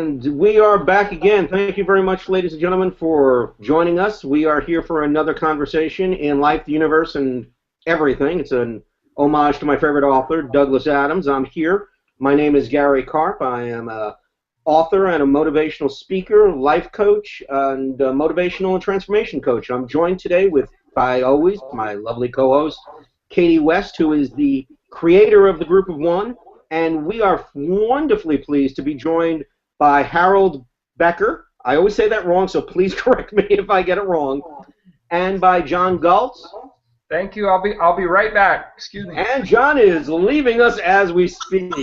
And we are back again. Thank you very much, ladies and gentlemen, for joining us. We are here for another conversation in life, the universe, and everything. It's an homage to my favorite author, Douglas Adams. I'm here. My name is Gary Karp. I am an author and a motivational speaker, life coach, and a motivational and transformation coach. I'm joined today with, by always, my lovely co-host, Katie West, who is the creator of the GroupOf1, and we are wonderfully pleased to be joined by Harold Becker. I always say that wrong, so please correct me if I get it wrong. And by John Goltz. Thank you. I'll be right back. Excuse me. And John is leaving us as we speak.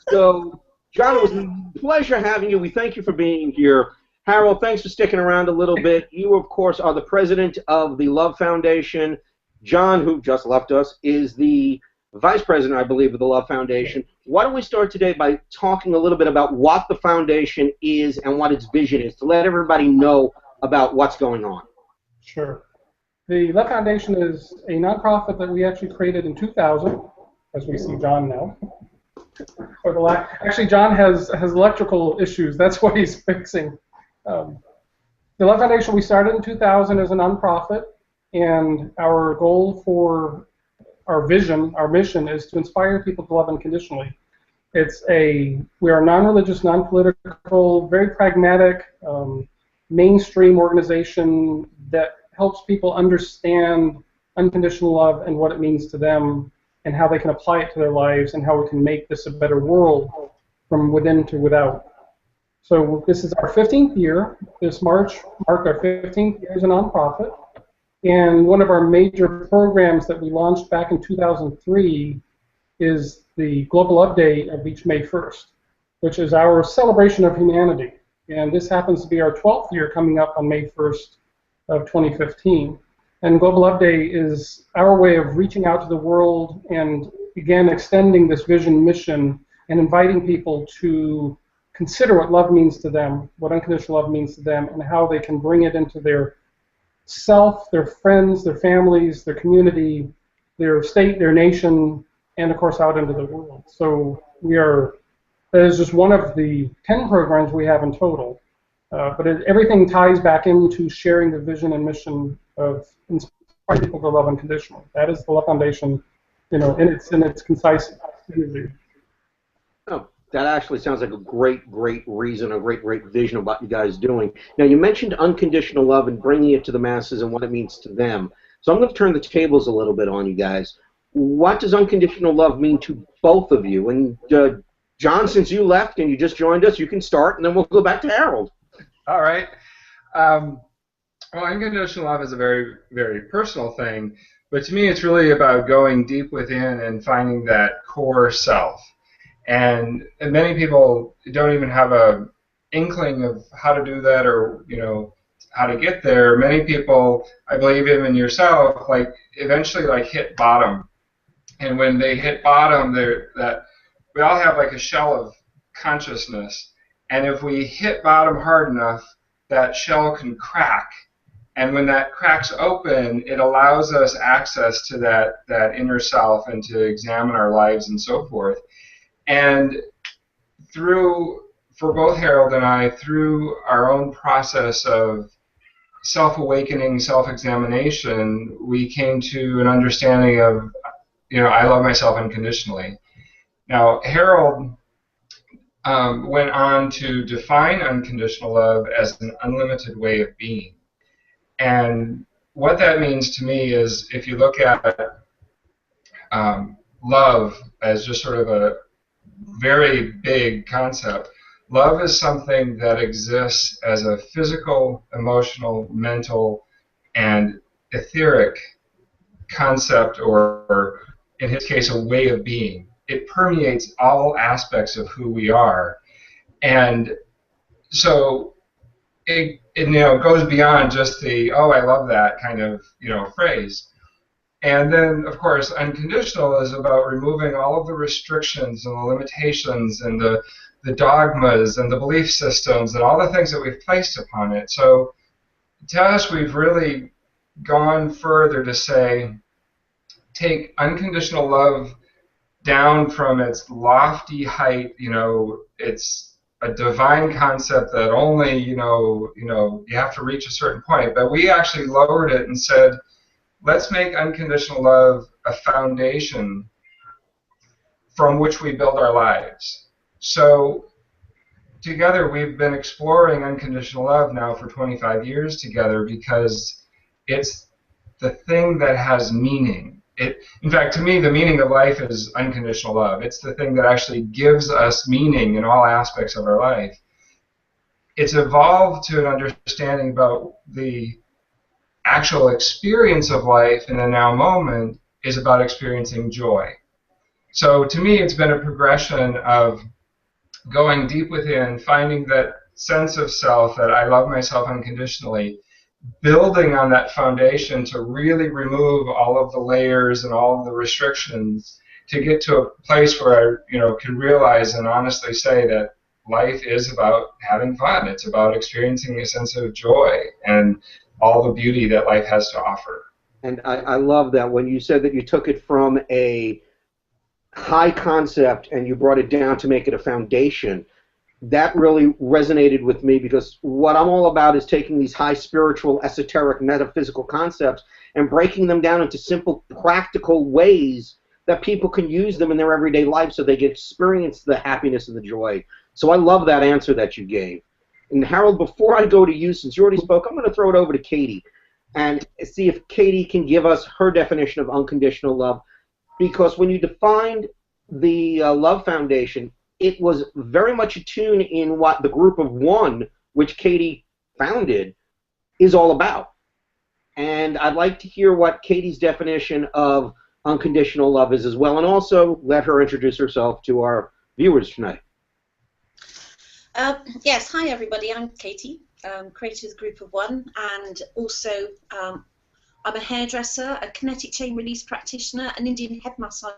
So, John, it was a pleasure having you. We thank you for being here. Harold, thanks for sticking around a little bit. You, of course, are the president of the Love Foundation. John, who just left us, is the vice president, I believe, of the Love Foundation. Why don't we start today by talking a little bit about what the foundation is and what its vision is, to let everybody know about what's going on. Sure. The Love Foundation is a nonprofit that we actually created in 2000, as we see John now. Actually, John has electrical issues. That's what he's fixing. The Love Foundation, we started in 2000 as a nonprofit, and our goal for our vision, our mission, is to inspire people to love unconditionally. We are a non-religious, non-political, very pragmatic, mainstream organization that helps people understand unconditional love and what it means to them and how they can apply it to their lives and how we can make this a better world from within to without. So this is our 15th year. This March marked our 15th year as a nonprofit. And one of our major programs that we launched back in 2003 is the Global Love Day of each May 1st, which is our celebration of humanity. And this happens to be our 12th year coming up on May 1st of 2015. And Global Love Day is our way of reaching out to the world and, again, extending this vision mission and inviting people to consider what love means to them, what unconditional love means to them, and how they can bring it into their self, their friends, their families, their community, their state, their nation, and of course out into the world. So that is just one of the 10 programs we have in total. But everything ties back into sharing the vision and mission of inspiring people to love unconditionally. That is the Love Foundation, in its concise energy. Oh, that actually sounds like a great reason, a great vision of what you guys are doing. Now, you mentioned unconditional love and bringing it to the masses and what it means to them. So I'm going to turn the tables a little bit on you guys. What does unconditional love mean to both of you? And John, since you left and you just joined us, you can start, and then we'll go back to Harold. All right. Well, unconditional love is a very, very personal thing, but to me it's really about going deep within and finding that core self. And many people don't even have a inkling of how to do that or, how to get there. Many people, I believe even yourself, eventually hit bottom. And when they hit bottom, we all have a shell of consciousness. And if we hit bottom hard enough, that shell can crack. And when that cracks open, it allows us access to that inner self and to examine our lives and so forth. And for both Harold and I, through our own process of self-awakening, self-examination, we came to an understanding of, I love myself unconditionally. Now, Harold went on to define unconditional love as an unlimited way of being. And what that means to me is, if you look at love as just sort of a very big concept, love is something that exists as a physical, emotional, mental, and etheric concept, or in his case, a way of being. It permeates all aspects of who we are. And so it goes beyond just the, oh, I love that kind of, phrase. And then, of course, unconditional is about removing all of the restrictions and the limitations and the dogmas and the belief systems and all the things that we've placed upon it. So to us, we've really gone further to say, take unconditional love down from its lofty height, its a divine concept that only, you have to reach a certain point. But we actually lowered it and said, let's make unconditional love a foundation from which we build our lives. So together we've been exploring unconditional love now for 25 years together because it's the thing that has meaning. In fact, to me, the meaning of life is unconditional love. It's the thing that actually gives us meaning in all aspects of our life. It's evolved to an understanding about the actual experience of life in the now moment is about experiencing joy. So to me, it's been a progression of going deep within, finding that sense of self, that I love myself unconditionally, building on that foundation to really remove all of the layers and all of the restrictions to get to a place where I can realize and honestly say that life is about having fun. It's about experiencing a sense of joy and all the beauty that life has to offer. And I love that when you said that you took it from a high concept and you brought it down to make it a foundation. That really resonated with me because what I'm all about is taking these high spiritual, esoteric, metaphysical concepts and breaking them down into simple, practical ways that people can use them in their everyday life so they can experience the happiness and the joy. So I love that answer that you gave. And Harold, before I go to you, since you already spoke, I'm going to throw it over to Katie and see if Katie can give us her definition of unconditional love. Because when you defined the Love Foundation, it was very much attuned in what the Group of One, which Katie founded, is all about. And I'd like to hear what Katie's definition of unconditional love is as well, and also let her introduce herself to our viewers tonight. Yes, hi everybody, I'm Katie, creator of the Group of One, and also I'm a hairdresser, a kinetic chain release practitioner, an Indian head massage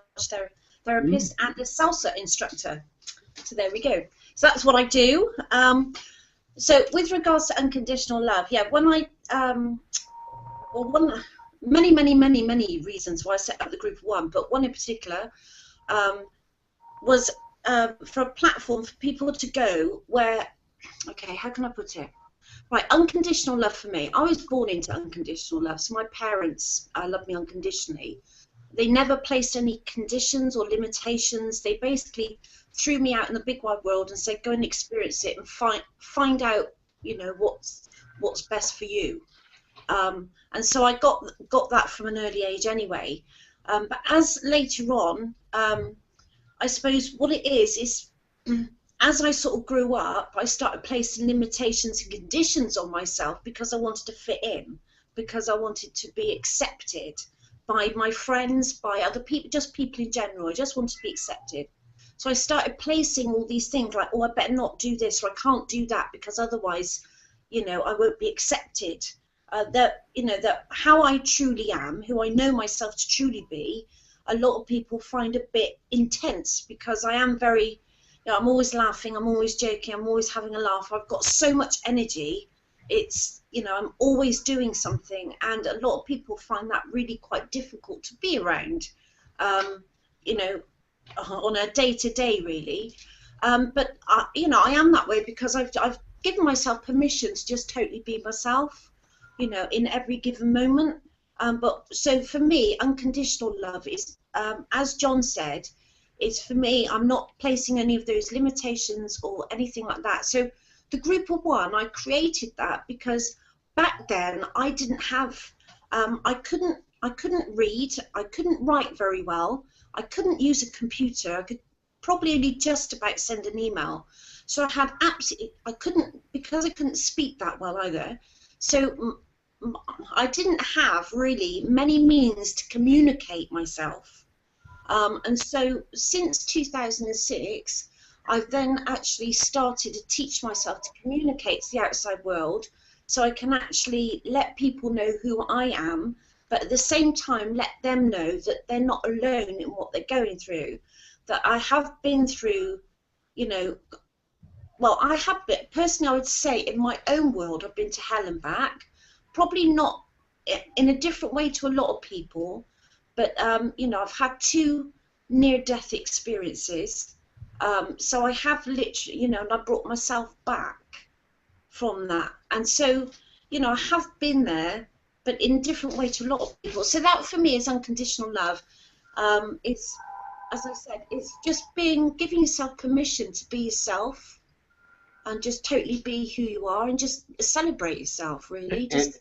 therapist, and a salsa instructor. So there we go. So that's what I do. So with regards to unconditional love, yeah, when I, many reasons why I set up the Group of One, but one in particular was for a platform for people to go where, okay, how can I put it? Right, unconditional love for me. I was born into unconditional love, so my parents loved me unconditionally. They never placed any conditions or limitations. They basically threw me out in the big wide world and said, go and experience it and find out, what's best for you. And so I got that from an early age anyway. But as later on, I suppose what it is as I sort of grew up, I started placing limitations and conditions on myself because I wanted to fit in, because I wanted to be accepted by my friends, by other people, just people in general. I just wanted to be accepted. So I started placing all these things like, oh, I better not do this, or I can't do that because otherwise, I won't be accepted. That how I truly am, who I know myself to truly be, a lot of people find a bit intense because I am very, I'm always laughing, I'm always joking, I'm always having a laugh. I've got so much energy. It's, I'm always doing something, and a lot of people find that really quite difficult to be around, on a day-to-day really. But I am that way because I've given myself permission to just totally be myself, in every given moment. But so for me, unconditional love is, as John said, it's for me, I'm not placing any of those limitations or anything like that. So the Group of One, I created that because back then I didn't have, I couldn't read, I couldn't write very well, I couldn't use a computer, I could probably only just about send an email. So I had because I couldn't speak that well either. So I didn't have really many means to communicate myself. And so since 2006, I've then actually started to teach myself to communicate to the outside world so I can actually let people know who I am, but at the same time let them know that they're not alone in what they're going through, that I have been through, well, I have been, personally I would say in my own world I've been to hell and back, probably not in a different way to a lot of people, but I've had 2 near-death experiences, So I have literally, you know, and I brought myself back from that. And so, you know, I have been there, but in a different way to a lot of people. So that for me is unconditional love. It's, as I said, it's just giving yourself permission to be yourself and just totally be who you are and just celebrate yourself, really. Just.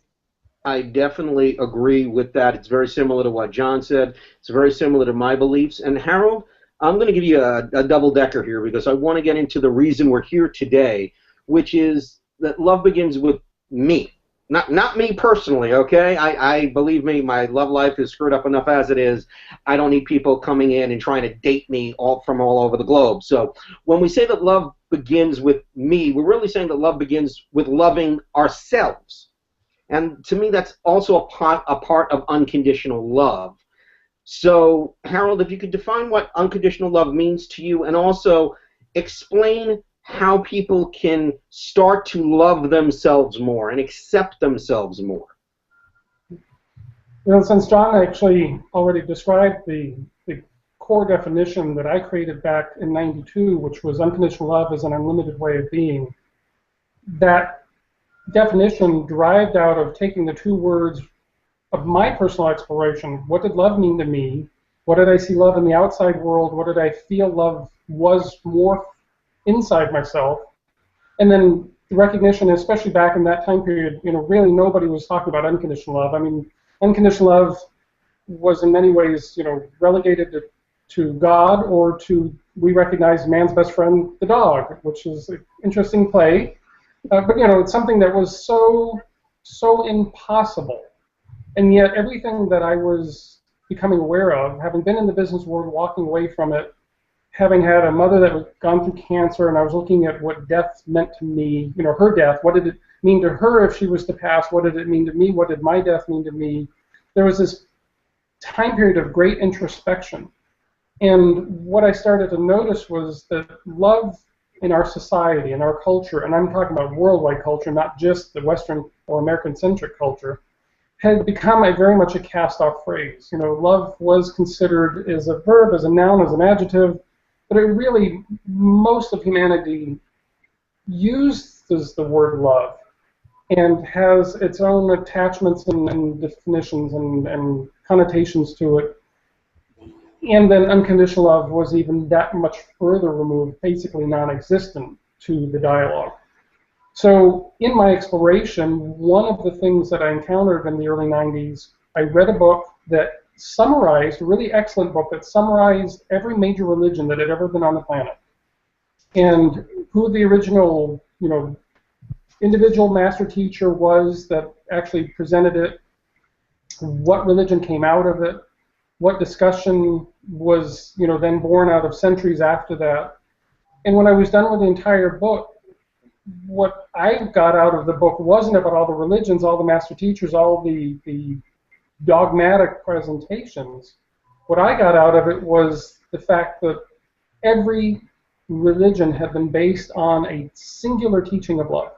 I definitely agree with that. It's very similar to what John said. It's very similar to my beliefs. And Harold, I'm going to give you a double-decker here because I want to get into the reason we're here today, which is that love begins with me. Not me personally, okay? I believe me, my love life is screwed up enough as it is. I don't need people coming in and trying to date me from all over the globe. So when we say that love begins with me, we're really saying that love begins with loving ourselves. And to me, that's also a part of unconditional love. So, Harold, if you could define what unconditional love means to you and also explain how people can start to love themselves more and accept themselves more. You know, since John actually already described the core definition that I created back in '92, which was unconditional love is an unlimited way of being, that definition derived out of taking the two words of my personal exploration. What did love mean to me? What did I see love in the outside world? What did I feel love was more inside myself? And then the recognition, especially back in that time period, you know, really nobody was talking about unconditional love. I mean, unconditional love was in many ways, you know, relegated to God, or to, we recognize man's best friend, the dog, which is an interesting play. But, you know, it's something that was so impossible. And yet everything that I was becoming aware of, having been in the business world, walking away from it, having had a mother that had gone through cancer, and I was looking at what death meant to me, you know, her death, what did it mean to her if she was to pass, what did it mean to me, what did my death mean to me? There was this time period of great introspection. And what I started to notice was that love in our society, in our culture, and I'm talking about worldwide culture, not just the Western or American-centric culture, had become very much a cast-off phrase. You know, love was considered as a verb, as a noun, as an adjective, but it really, most of humanity uses the word love and has its own attachments and definitions and connotations to it. And then unconditional love was even that much further removed, basically non-existent to the dialogue. So in my exploration, one of the things that I encountered in the early 90s, I read a book that summarized, a really excellent book that summarized every major religion that had ever been on the planet. And who the original, you know, individual master teacher was that actually presented it, what religion came out of it, what discussion was, you know, then born out of centuries after that. And when I was done with the entire book, what I got out of the book wasn't about all the religions, all the master teachers, all the dogmatic presentations. What I got out of it was the fact that every religion had been based on a singular teaching of love.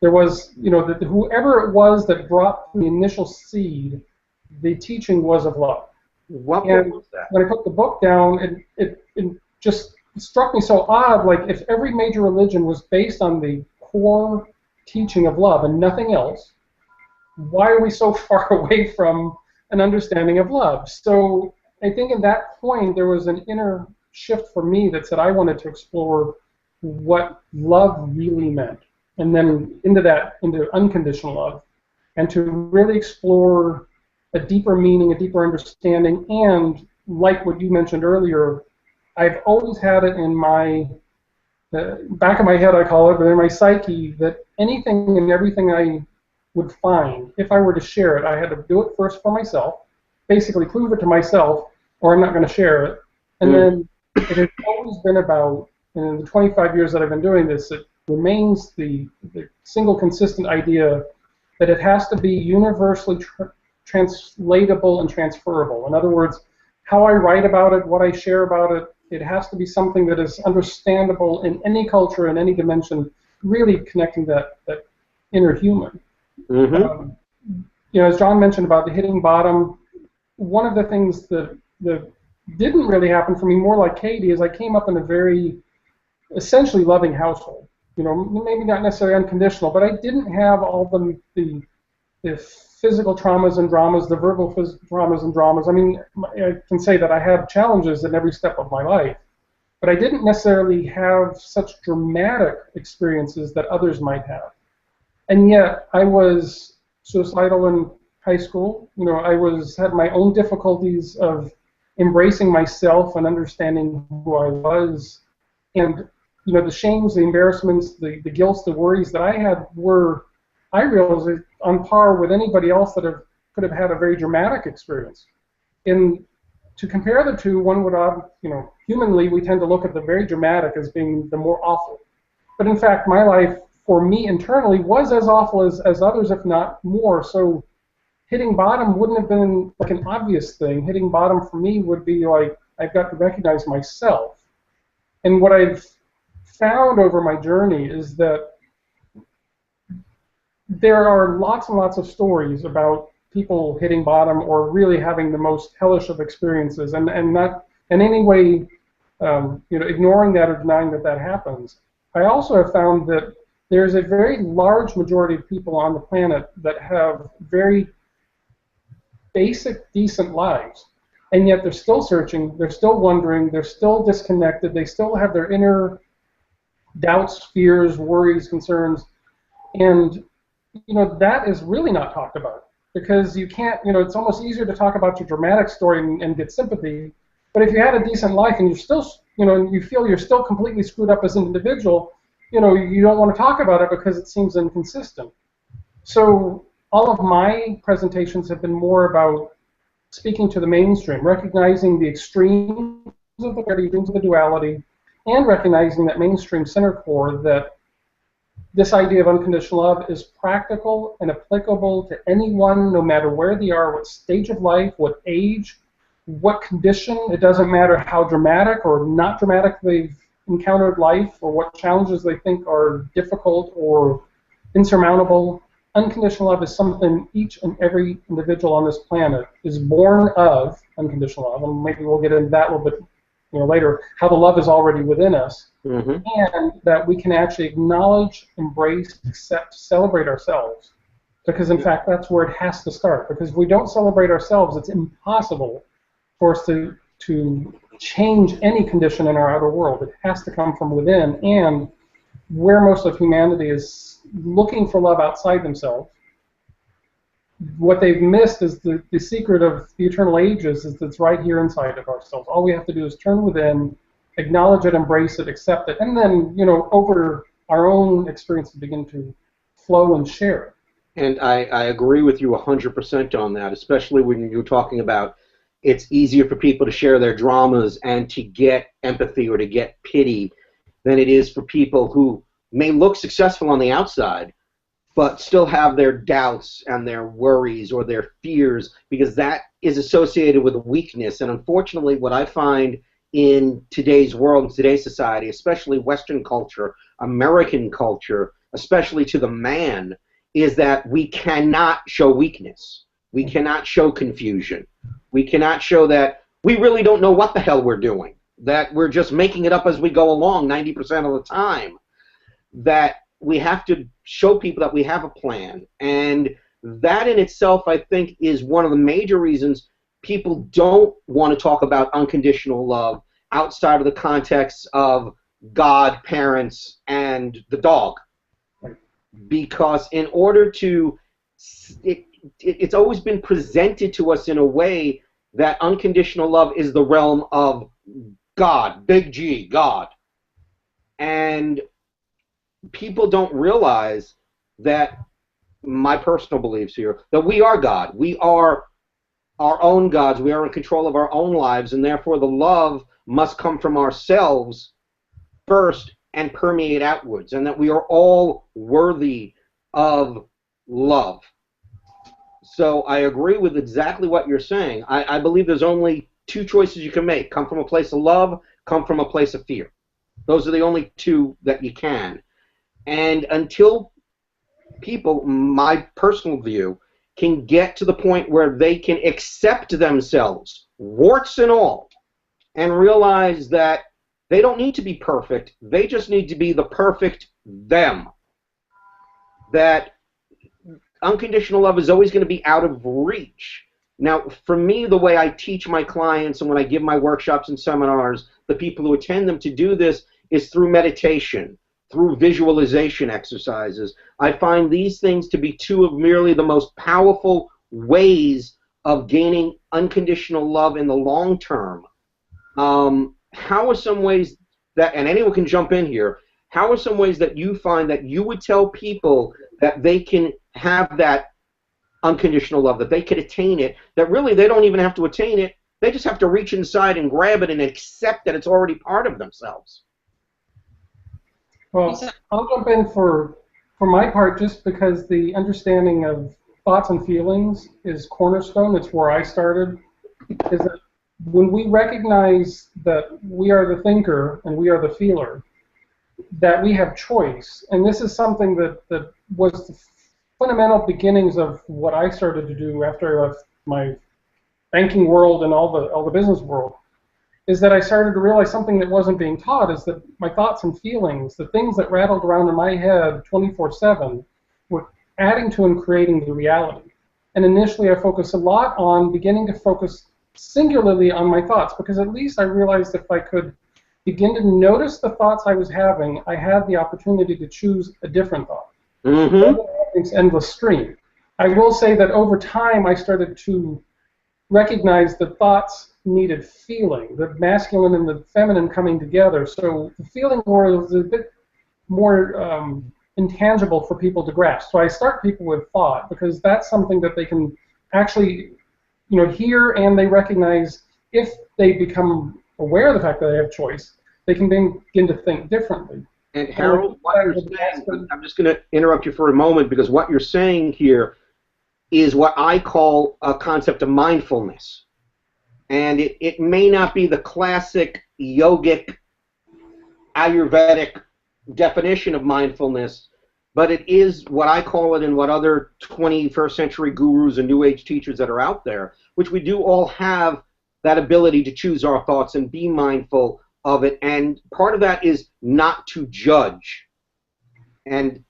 There was, you know, that whoever it was that dropped the initial seed, the teaching was of love. What was that? When I put the book down, it just struck me so odd, like if every major religion was based on the core teaching of love and nothing else, why are we so far away from an understanding of love? So I think at that point there was an inner shift for me that said I wanted to explore what love really meant, and then into unconditional love, and to really explore a deeper meaning, a deeper understanding, and like what you mentioned earlier, I've always had it in my back of my head, I call it, but in my psyche, that anything and everything I would find, if I were to share it, I had to do it first for myself, basically prove it to myself, or I'm not going to share it. And then it has always been about, in the 25 years that I've been doing this, it remains the single consistent idea that it has to be universally translatable and transferable. In other words, how I write about it, what I share about it, it has to be something that is understandable in any culture, in any dimension, really connecting that inner human. Mm-hmm. You know, as John mentioned about the hitting bottom, one of the things that didn't really happen for me, more like Katie, is I came up in a very essentially loving household. You know, maybe not necessarily unconditional, but I didn't have all the physical traumas and dramas, the verbal traumas and dramas. I mean, I can say that I had challenges in every step of my life, but I didn't necessarily have such dramatic experiences that others might have. And yet, I was suicidal in high school. You know, had my own difficulties of embracing myself and understanding who I was. And, you know, the shames, the embarrassments, the guilt, the worries that I had were, I realized, on par with anybody else that could have had a very dramatic experience. And to compare the two, one would, you know, humanly, we tend to look at the very dramatic as being the more awful. But in fact, my life, for me internally, was as awful as others, if not more. So hitting bottom wouldn't have been like an obvious thing. Hitting bottom for me would be like, I've got to recognize myself. And what I've found over my journey is that there are lots and lots of stories about people hitting bottom or really having the most hellish of experiences, and not in any way, you know, ignoring that or denying that happens. I also have found that there's a very large majority of people on the planet that have very basic, decent lives, and yet they're still searching, they're still wondering, they're still disconnected, they still have their inner doubts, fears, worries, concerns, and you know, that is really not talked about, because you can't, you know, it's almost easier to talk about your dramatic story and get sympathy, but if you had a decent life and you're still, you know, you feel you're still completely screwed up as an individual, you know, you don't want to talk about it because it seems inconsistent. So all of my presentations have been more about speaking to the mainstream, recognizing the extremes of the duality, and recognizing that mainstream center core, that this idea of unconditional love is practical and applicable to anyone, no matter where they are, what stage of life, what age, what condition. It doesn't matter how dramatic or not dramatic they've encountered life, or what challenges they think are difficult or insurmountable. Unconditional love is something each and every individual on this planet is born of. Unconditional love, and maybe we'll get into that a little bit, you know, later, how the love is already within us. Mm-hmm. And that we can actually acknowledge, embrace, accept, celebrate ourselves. Because in fact, that's where it has to start. Because if we don't celebrate ourselves, it's impossible for us to change any condition in our outer world. It has to come from within. And where most of humanity is looking for love outside themselves, what they've missed is the secret of the eternal ages is that's right here inside of ourselves. All we have to do is turn within, acknowledge it, embrace it, accept it, and then, you know, over our own experience begin to flow and share it. And I agree with you 100% on that, especially when you're talking about it's easier for people to share their dramas and to get empathy or to get pity than it is for people who may look successful on the outside but still have their doubts and their worries or their fears, because that is associated with weakness. And unfortunately, what I find in today's world, in today's society, especially Western culture, American culture, especially to the man, is that we cannot show weakness. We cannot show confusion. We cannot show that we really don't know what the hell we're doing, that we're just making it up as we go along 90% of the time, that we have to show people that we have a plan. And that in itself, I think, is one of the major reasons people don't want to talk about unconditional love outside of the context of God, parents, and the dog. Because in order to, it's always been presented to us in a way that unconditional love is the realm of God, big G, God. And people don't realize that, my personal beliefs here, that we are God. We are our own gods. We are in control of our own lives, and therefore the love must come from ourselves first and permeate outwards, and that we are all worthy of love. So I agree with exactly what you're saying. I believe there's only two choices you can make: come from a place of love, come from a place of fear. Those are the only two that you can. And until people, my personal view, can get to the point where they can accept themselves, warts and all, and realize that They don't need to be perfect. They just need to be the perfect them. That unconditional love is always going to be out of reach. Now, for me, the way I teach my clients and when I give my workshops and seminars, the people who attend them to do this is through meditation, through visualization exercises. I find these things to be two of merely the most powerful ways of gaining unconditional love in the long term. How are some ways that, and anyone can jump in here, how are some ways that you find that you would tell people that they can have that unconditional love, that they can attain it, that really they don't even have to attain it, they just have to reach inside and grab it and accept that it's already part of themselves? Well, I'll jump in for my part, just because the understanding of thoughts and feelings is cornerstone. It's where I started. Is that when we recognize that we are the thinker and we are the feeler, that we have choice, and this is something that was the fundamental beginnings of what I started to do after I left my banking world and all the business world, is that I started to realize something that wasn't being taught, is that my thoughts and feelings, the things that rattled around in my head 24/7, were adding to and creating the reality. And initially I focused a lot on beginning to focus singularly on my thoughts, because at least I realized if I could begin to notice the thoughts I was having, I had the opportunity to choose a different thought. Mm-hmm. It's an endless stream. I will say that over time I started to recognize that thoughts needed feeling, the masculine and the feminine coming together. So the feeling was a bit more intangible for people to grasp. So I start people with thought, because that's something that they can actually, hear, and they recognize. If they become aware of the fact that they have choice, they can then begin to think differently. And Harold, what you're saying, I'm just going to interrupt you for a moment, because what you're saying here is what I call a concept of mindfulness. And it may not be the classic yogic, Ayurvedic definition of mindfulness, but it is what I call it, and what other 21st century gurus and New Age teachers that are out there, which we do all have that ability to choose our thoughts and be mindful of it. And part of that is not to judge. And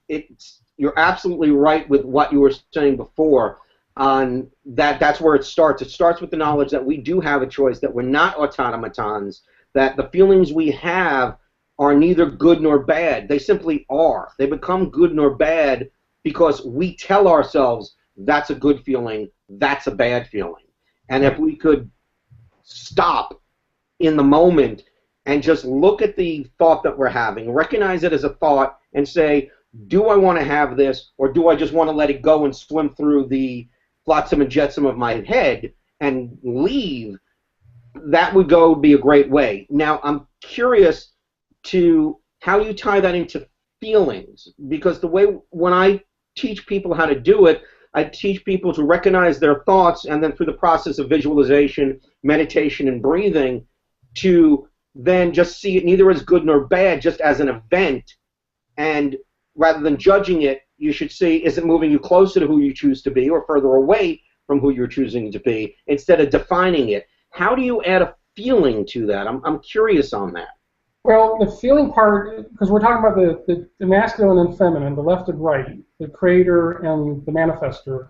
you're absolutely right with what you were saying before on that. That's where it starts. It starts with the knowledge that we do have a choice, that we're not automatons, that the feelings we have are neither good nor bad. They simply are. They become good nor bad because we tell ourselves that's a good feeling, that's a bad feeling. And if we could stop in the moment and just look at the thought that we're having, recognize it as a thought, and say, do I want to have this, or do I just want to let it go and swim through the flotsam and jetsam of my head and leave, that would be a great way. Now, I'm curious to how you tie that into feelings, because the way, when I teach people how to do it, I teach people to recognize their thoughts, and then through the process of visualization, meditation, and breathing, to then just see it neither as good nor bad, just as an event. And rather than judging it, you should see, is it moving you closer to who you choose to be or further away from who you're choosing to be, instead of defining it. How do you add a feeling to that? I'm curious on that. Well, the feeling part, because we're talking about the masculine and feminine, the left and right, the creator and the manifester.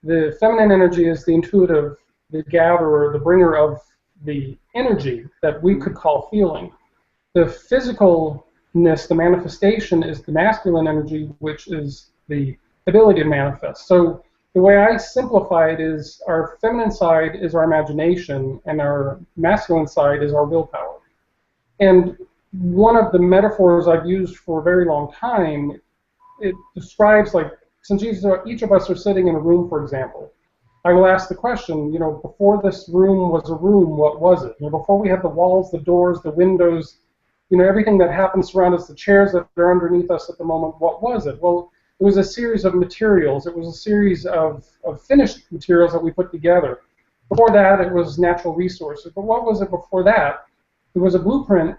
The feminine energy is the intuitive, the gatherer, the bringer of the energy that we could call feeling. The physicalness, the manifestation, is the masculine energy, which is the ability to manifest. So the way I simplify it is, our feminine side is our imagination, and our masculine side is our willpower. And one of the metaphors I've used for a very long time, it describes, like, since each of us are sitting in a room, for example, I will ask the question, before this room was a room, what was it? Before we had the walls, the doors, the windows, everything that happens around us, the chairs that are underneath us at the moment, what was it? Well, it was a series of materials. It was a series of finished materials that we put together. Before that, it was natural resources. But what was it before that? It was a blueprint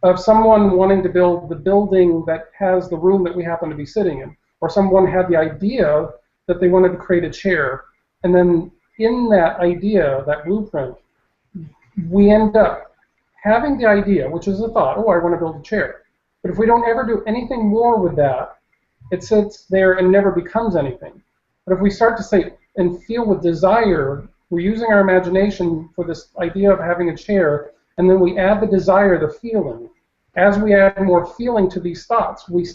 of someone wanting to build the building that has the room that we happen to be sitting in. Or someone had the idea that they wanted to create a chair. And then in that idea, that blueprint, we end up having the idea, which is a thought, oh, I want to build a chair. But if we don't ever do anything more with that, it sits there and never becomes anything. But if we start to say and feel with desire, we're using our imagination for this idea of having a chair, and then we add the desire, the feeling. As we add more feeling to these thoughts, we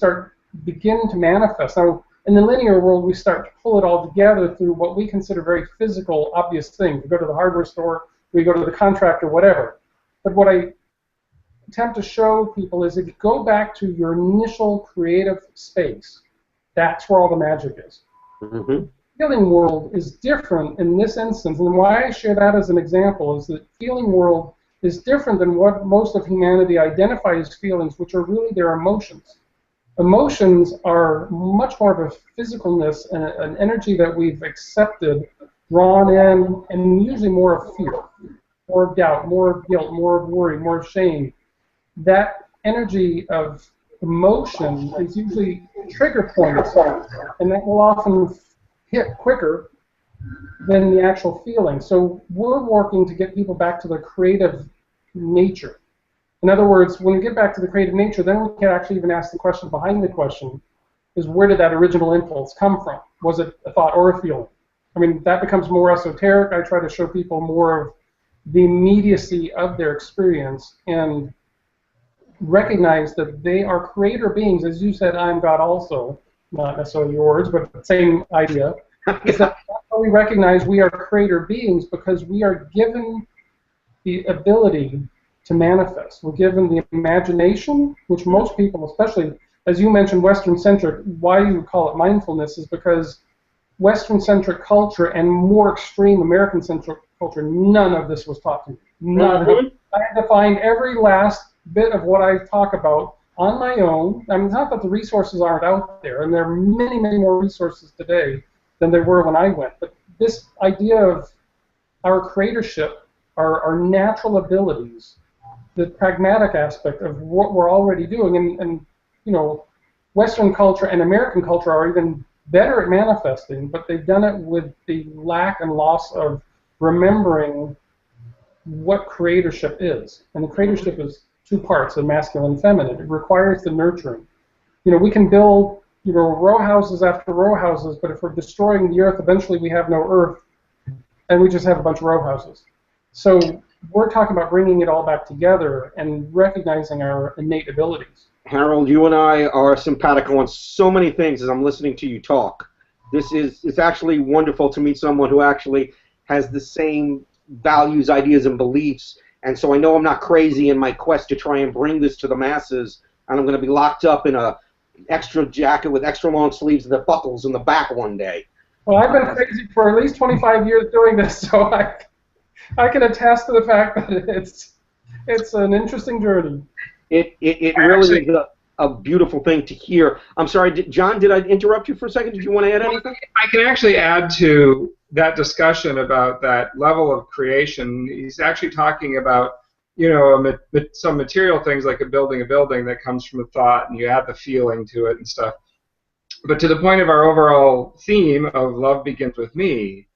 begin to manifest. Now, in the linear world, we start to pull it all together through what we consider very physical, obvious things. We go to the hardware store, we go to the contractor, whatever. But what I attempt to show people is if you go back to your initial creative space, that's where all the magic is. Mm-hmm. The feeling world is different in this instance, and why I share that as an example is that feeling world is different than what most of humanity identifies as feelings, which are really their emotions. Emotions are much more of a physicalness and an energy that we've accepted, drawn in, and usually more of fear, more of doubt, more of guilt, more of worry, more of shame. That energy of emotion is usually trigger points, and that will often hit quicker than the actual feeling. So we're working to get people back to their creative nature. In other words, when we get back to the creative nature, then we can actually even ask the question behind the question, is where did that original impulse come from? Was it a thought or a feeling? I mean, that becomes more esoteric. I try to show people more of the immediacy of their experience and recognize that they are creator beings. As you said, I am God also. Not necessarily your words, but the same idea. Is that that's how we recognize we are creator beings, because we are given the ability to manifest. We're given the imagination, which most people, especially, as you mentioned, Western-centric, why you would call it mindfulness is because Western-centric culture and more extreme American-centric culture, none of this was taught to me. None of it. I had to find every last bit of what I talk about on my own. I mean, it's not that the resources aren't out there, and there are many, many more resources today than there were when I went. But this idea of our creatorship, our natural abilities, the pragmatic aspect of what we're already doing, and you know, Western culture and American culture are even better at manifesting, but they've done it with the lack and loss of remembering what creatorship is. And the creatorship is two parts, the masculine and feminine. It requires the nurturing. You know, we can build, you know, row houses after row houses, but if we're destroying the earth, eventually we have no earth, and we just have a bunch of row houses. So we're talking about bringing it all back together and recognizing our innate abilities. Harold, you and I are simpatico on so many things as I'm listening to you talk. It's actually wonderful to meet someone who actually has the same values, ideas, and beliefs. And so I know I'm not crazy in my quest to try and bring this to the masses, and I'm going to be locked up in a extra jacket with extra long sleeves and the buckles in the back one day. Well, I've been crazy for at least 25 years doing this, so I can attest to the fact that it's an interesting journey. It really is a beautiful thing to hear. I'm sorry, John, did I interrupt you for a second? Did you want to add anything? I can actually add to that discussion about that level of creation. He's actually talking about, you know, some material things like building a building that comes from a thought, and you add the feeling to it and stuff. But to the point of our overall theme of love begins with me,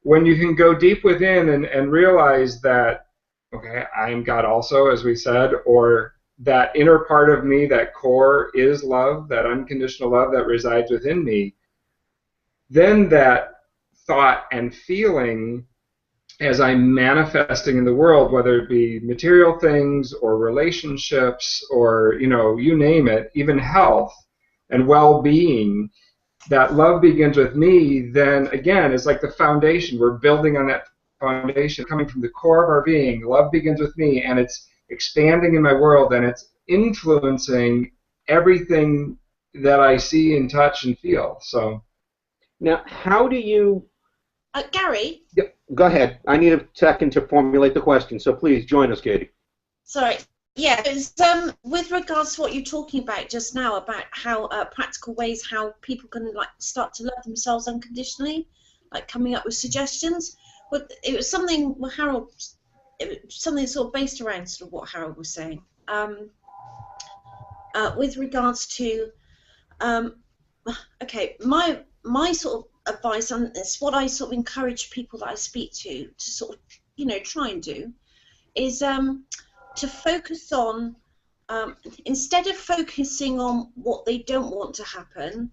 when you can go deep within and realize that, okay, I am God also, as we said, or that inner part of me, that core is love, that unconditional love that resides within me, then that thought and feeling as I'm manifesting in the world, whether it be material things or relationships or, you know, you name it, even health and well-being, that love begins with me, then again, it's like the foundation. We're building on that foundation coming from the core of our being. Love begins with me, and it's expanding in my world, and it's influencing everything that I see and touch and feel. So now, how do you... Gary? Yep, go ahead. I need a second to formulate the question, so please join us, Katie. Sorry. Yeah, it's, with regards to what you're talking about just now, about how practical ways how people can like start to love themselves unconditionally, like coming up with suggestions. But it was something Harold, it was something sort of based around sort of what Harold was saying. With regards to, okay, my sort of advice, and it's what I sort of encourage people that I speak to sort of, you know, try and do, is to focus on, instead of focusing on what they don't want to happen,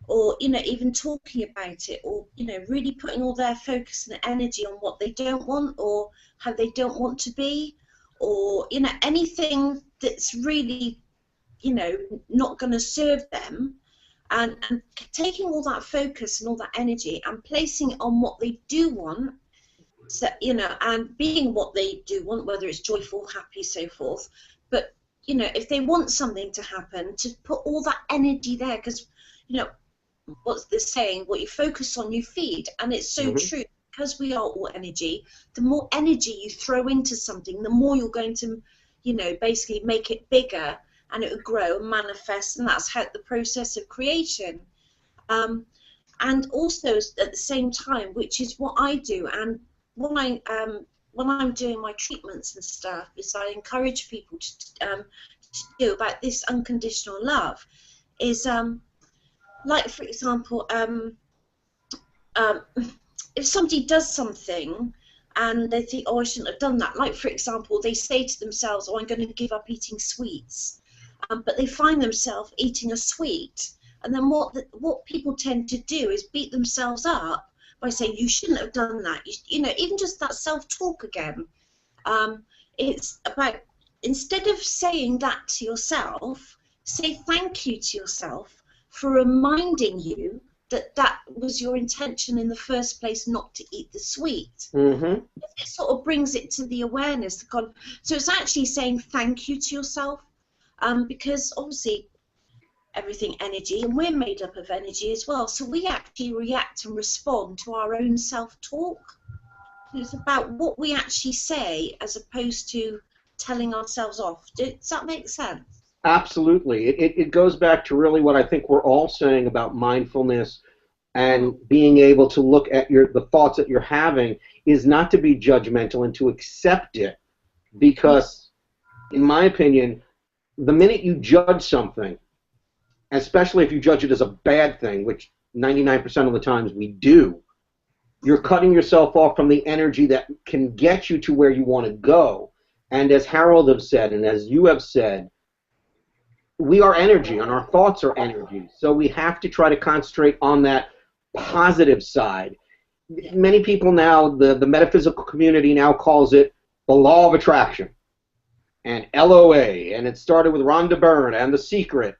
or even talking about it, or really putting all their focus and energy on what they don't want or how they don't want to be, or anything that's really not going to serve them, and taking all that focus and all that energy and placing it on what they do want, so, and being what they do want, whether it's joyful, happy, so forth. But if they want something to happen, to put all that energy there, because what's the saying, what you focus on you feed, and it's so true, because we are all energy. The more energy you throw into something, the more you're going to basically make it bigger, and it will grow and manifest, and that's how the process of creation. And also at the same time, which is what I do, and when I'm doing my treatments and stuff, is I encourage people to do about this unconditional love, is like, for example, if somebody does something and they think, oh, I shouldn't have done that. Like, for example, they say to themselves, oh, I'm going to give up eating sweets. But they find themselves eating a sweet. And then what people tend to do is beat themselves up by saying, you shouldn't have done that. Even just that self-talk again. It's about, instead of saying that to yourself, say thank you to yourself for reminding you that that was your intention in the first place, not to eat the sweet. It sort of brings it to the awareness. So it's actually saying thank you to yourself, because obviously everything energy, and we're made up of energy as well. So we actually react and respond to our own self-talk. It's about what we actually say as opposed to telling ourselves off. Does that make sense? Absolutely. It goes back to really what I think we're all saying about mindfulness and being able to look at the thoughts that you're having, is not to be judgmental and to accept it, because in my opinion, the minute you judge something, especially if you judge it as a bad thing, which 99% of the times we do, you're cutting yourself off from the energy that can get you to where you want to go. And as Harold have said, and as you have said, we are energy, and our thoughts are energy. So we have to try to concentrate on that positive side. Many people now, the metaphysical community now calls it the law of attraction, and LOA, and it started with Rhonda Byrne and The Secret.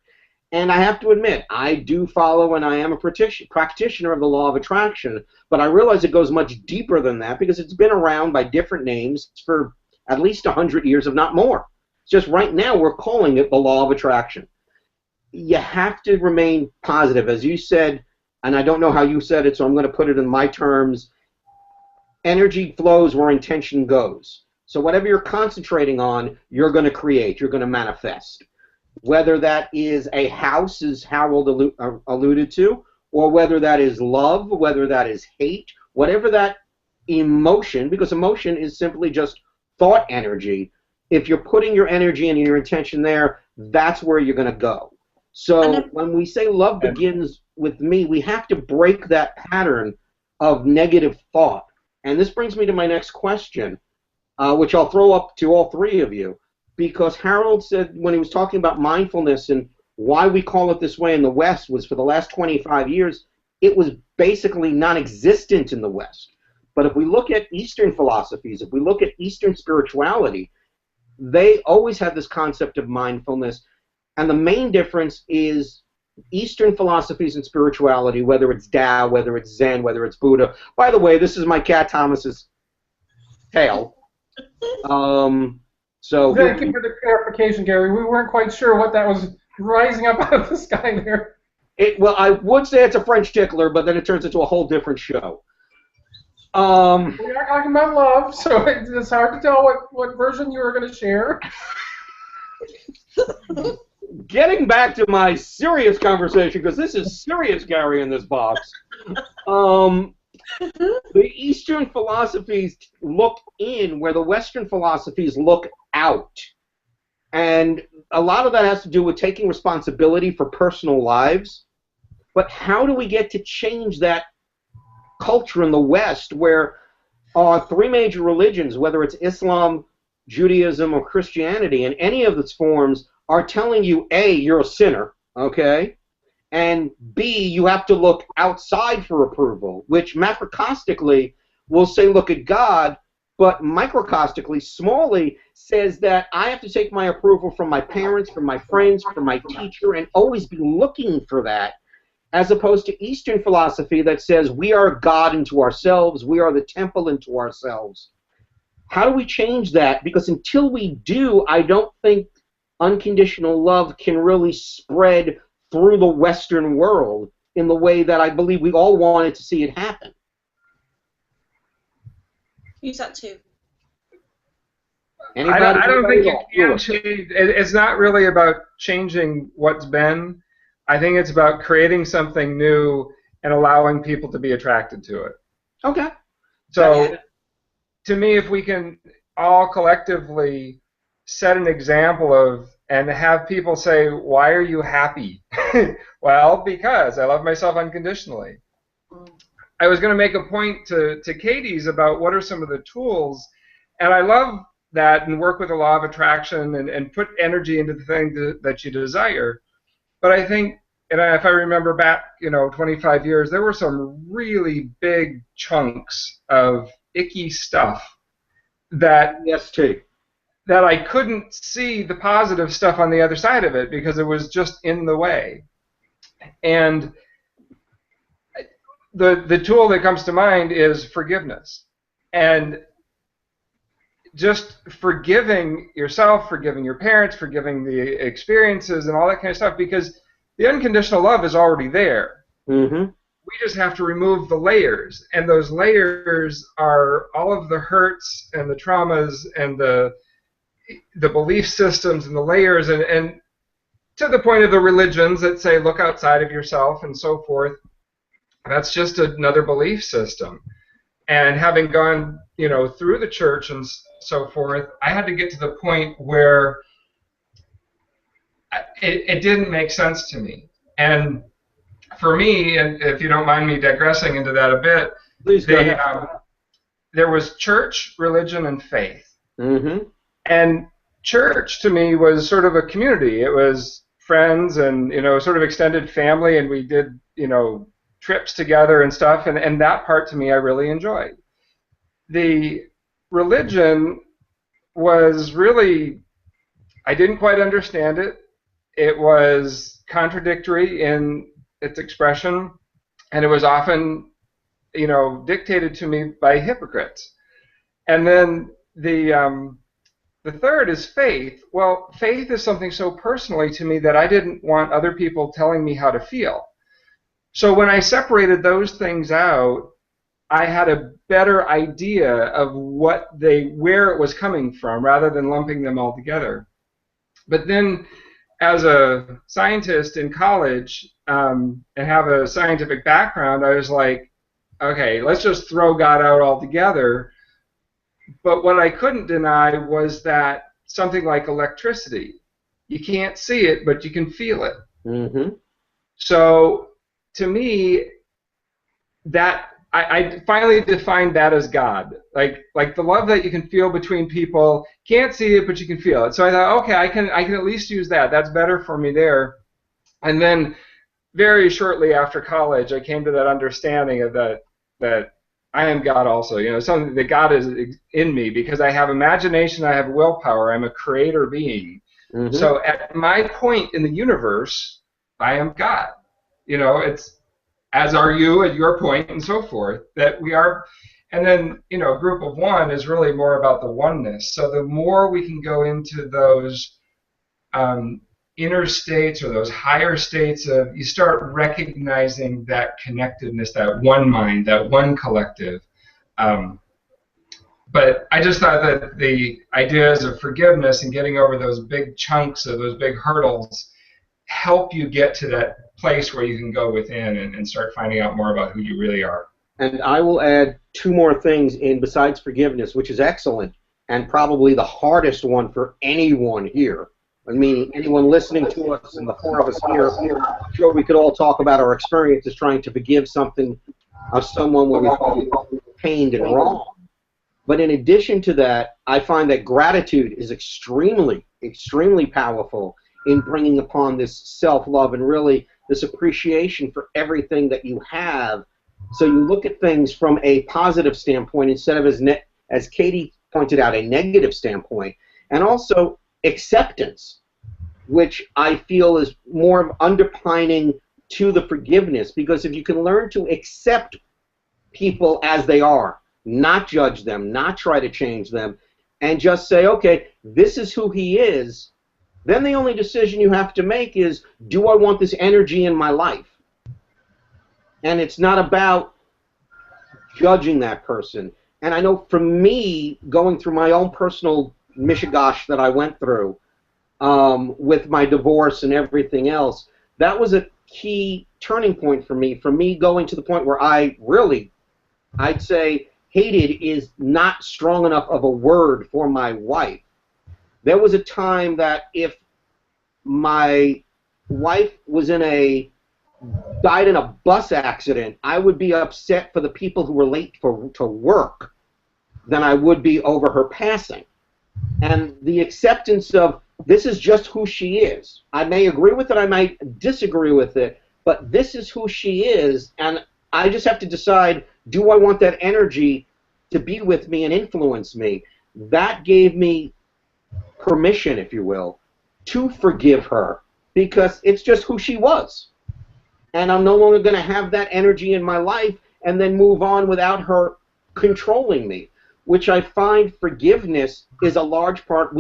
And I have to admit, I do follow, and I am a practitioner of the law of attraction, but I realize it goes much deeper than that, because it's been around by different names for at least 100 years, if not more. It's just right now we're calling it the law of attraction. You have to remain positive. As you said, and I don't know how you said it, so I'm going to put it in my terms, energy flows where intention goes. So whatever you're concentrating on, you're going to create, you're going to manifest. Whether that is a house, as Harold alluded to, or whether that is love, whether that is hate, whatever that emotion, because emotion is simply just thought energy. If you're putting your energy and your intention there, that's where you're going to go. So when we say love begins with me, we have to break that pattern of negative thought. And this brings me to my next question, which I'll throw up to all three of you. Because Harold said, when he was talking about mindfulness and why we call it this way in the West, was for the last 25 years, it was basically non-existent in the West. But if we look at Eastern philosophies, if we look at Eastern spirituality, they always had this concept of mindfulness. And the main difference is Eastern philosophies and spirituality, whether it's Tao, whether it's Zen, whether it's Buddha. By the way, this is my cat Thomas's tail. So thank you for the clarification, Gary. We weren't quite sure what that was rising up out of the sky there. Well, I would say it's a French tickler, but then it turns into a whole different show. We are talking about love, so it's hard to tell what version you were going to share. Getting back to my serious conversation, because this is serious, Gary, in this box. The Eastern philosophies look in where the Western philosophies look out. And a lot of that has to do with taking responsibility for personal lives. But how do we get to change that culture in the West where our three major religions, whether it's Islam, Judaism or Christianity in any of its forms are telling you, A, you're a sinner, okay? And B, you have to look outside for approval, which macrocostically will say look at God, but microcostically, smallly, says that I have to take my approval from my parents, from my friends, from my teacher, and always be looking for that, as opposed to Eastern philosophy that says we are God into ourselves, we are the temple into ourselves. How do we change that? Because until we do, I don't think unconditional love can really spread through the Western world in the way that I believe we all wanted to see it happen. Use that too. I don't think you can change. It's not really about changing what's been. I think it's about creating something new and allowing people to be attracted to it. Okay. So, to me, if we can all collectively set an example of and have people say, why are you happy? Well, because I love myself unconditionally. I was going to make a point to Katie's about what are some of the tools, and I love that and work with the law of attraction and put energy into the thing that you desire. But I think, and if I remember back, 25 years, there were some really big chunks of icky stuff that that I couldn't see the positive stuff on the other side of it because it was just in the way. And the tool that comes to mind is forgiveness. And just forgiving yourself, forgiving your parents, forgiving the experiences and all that kind of stuff, because the unconditional love is already there. Mm-hmm. We just have to remove the layers. And those layers are all of the hurts and the traumas and the belief systems and the layers and to the point of the religions that say look outside of yourself and so forth. That's just another belief system. And having gone, through the church and so forth, I had to get to the point where it didn't make sense to me. And for me, and if you don't mind me digressing into that a bit, please go ahead. There was church, religion, and faith. Mm-hmm. And church to me was sort of a community. It was friends and sort of extended family, and we did trips together and stuff. And that part to me I really enjoyed. The religion was really, I didn't quite understand it. It was contradictory in its expression, and it was often dictated to me by hypocrites. And then the third is faith. Well, faith is something so personally to me that I didn't want other people telling me how to feel. So when I separated those things out, I had a better idea of where it was coming from rather than lumping them all together. But then as a scientist in college and have a scientific background, I was like, okay, let's just throw God out altogether. But what I couldn't deny was that something like electricity, you can't see it, but you can feel it. Mm-hmm. So to me, that I finally defined that as God. Like the love that you can feel between people, can't see it, but you can feel it. So I thought, okay, I can at least use that. That's better for me there. And then very shortly after college, I came to that understanding of that I am God also. Something that God is in me because I have imagination, I have willpower, I'm a creator being. Mm-hmm. So at my point in the universe, I am God. It's as are you at your point and so forth, that we are. And then, Group of One is really more about the oneness. So the more we can go into those inner states or those higher states of, you start recognizing that connectedness, that one mind, that one collective. But I just thought that the ideas of forgiveness and getting over those big chunks of those big hurdles help you get to that place where you can go within and start finding out more about who you really are. And I will add two more things in besides forgiveness, which is excellent and probably the hardest one for anyone here. I mean, anyone listening to us and the four of us here, I'm sure we could all talk about our experiences trying to forgive something of someone where we felt pained and wrong. But in addition to that, I find that gratitude is extremely, extremely powerful in bringing upon this self-love and really this appreciation for everything that you have. So you look at things from a positive standpoint instead of, as Katie pointed out, a negative standpoint. And also acceptance, which I feel is more underpinning to the forgiveness. Because if you can learn to accept people as they are, not judge them, not try to change them, and just say, okay, this is who he is, then the only decision you have to make is, do I want this energy in my life? And it's not about judging that person. And I know for me, going through my own personal mishigosh that I went through with my divorce and everything else, that was a key turning point for me going to the point where I'd say hated is not strong enough of a word for my wife. There was a time that if my wife died in a bus accident, I would be upset for the people who were late to work than I would be over her passing. And the acceptance of, this is just who she is. I may agree with it, I might disagree with it, but this is who she is, and I just have to decide, do I want that energy to be with me and influence me? That gave me permission, if you will, to forgive her, because it's just who she was. And I'm no longer going to have that energy in my life and then move on without her controlling me, which I find forgiveness is a large part.